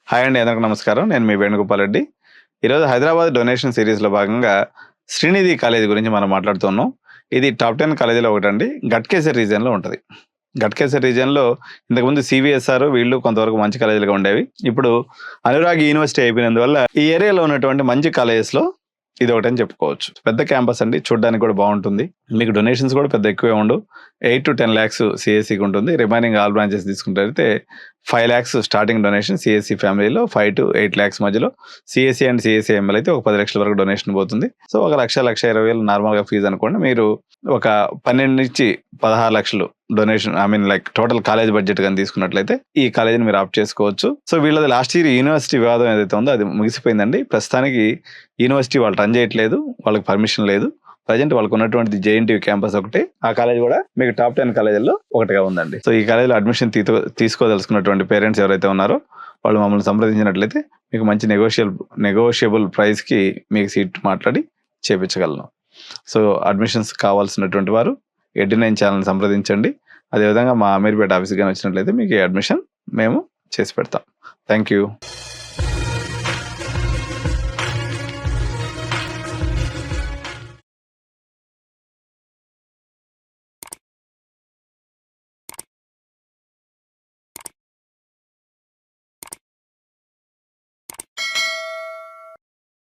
Hi అండి, అందరికీ నమస్కారం. నేను మీ వేణుగోపాల్ రెడ్డి. ఈరోజు హైదరాబాద్ డొనేషన్ సిరీస్లో భాగంగా శ్రీనిధి కాలేజ్ గురించి మనం మాట్లాడుతున్నాం. ఇది టాప్ 10 కాలేజీలో ఒకటండి. గట్కేసర్ రీజియన్లో ఉంటుంది. గట్కేసర్ రీజియన్లో ఇంతకుముందు సివిఎస్ఆర్ వీళ్ళు కొంతవరకు మంచి కాలేజీలుగా ఉండేవి. ఇప్పుడు అనురాగ్ యూనివర్సిటీ అయిపోయినందువల్ల ఈ ఏరియాలో ఉన్నటువంటి మంచి కాలేజెస్లో ఇది ఒకటని చెప్పుకోవచ్చు. పెద్ద క్యాంపస్ అండి, చూడడానికి కూడా బాగుంటుంది. మీకు డొనేషన్స్ కూడా పెద్ద ఎక్కువే ఉండవు. 8 to 10 lakhs సిఎస్సికి ఉంటుంది. రిమైనింగ్ ఆల్ బ్రాంచెస్ తీసుకుంటే 5 lakhs స్టార్టింగ్ డొనేషన్ సిఎస్సి ఫ్యామిలీలో, 5 to 8 lakhs మధ్యలో. సిఎస్సి అండ్ సిఎస్సిఎంఎల్ అయితే ఒక 10 లక్షల వరకు డొనేషన్ పోతుంది. సో 1,20,000 నార్మల్గా ఫీజు అనుకోండి. మీరు ఒక 12 నుంచి 16 లక్షలు donation, like total college budget కానీ తీసుకున్నట్లయితే ఈ కాలేజీని మీరు ఆప్ట్ చేసుకోవచ్చు. సో వీళ్ళది లాస్ట్ ఇయర్ యూనివర్సిటీ వివాదం ఏదైతే ఉందో అది ముగిసిపోయిందండి. ప్రస్తుతానికి యూనివర్సిటీ వాళ్ళు రన్ చేయట్లేదు, వాళ్ళకి పర్మిషన్ లేదు. ప్రజెంట్ వాళ్ళకు ఉన్నటువంటి జేఎన్టీయూ క్యాంపస్ ఒకటి, ఆ కాలేజ్ కూడా మీకు టాప్ 10 కాలేజీల్లో ఒకటిగా ఉందండి. సో ఈ కాలేజీలో అడ్మిషన్ తీసుకోదలుచుకున్నటువంటి పేరెంట్స్ ఎవరైతే ఉన్నారో వాళ్ళు మమ్మల్ని సంప్రదించినట్లయితే మీకు మంచి నెగోషియబుల్ ప్రైస్కి మీకు సీట్ మాట్లాడి చేపించగలను. సో అడ్మిషన్స్ కావాల్సినటువంటి వారు 89 ఛానల్ సంప్రదించండి. అదేవిధంగా మా అమీర్పేట ఆఫీస్కి కానీ వచ్చినట్లయితే మీకు ఈ అడ్మిషన్ మేము చేసి పెడతాం. Thank you.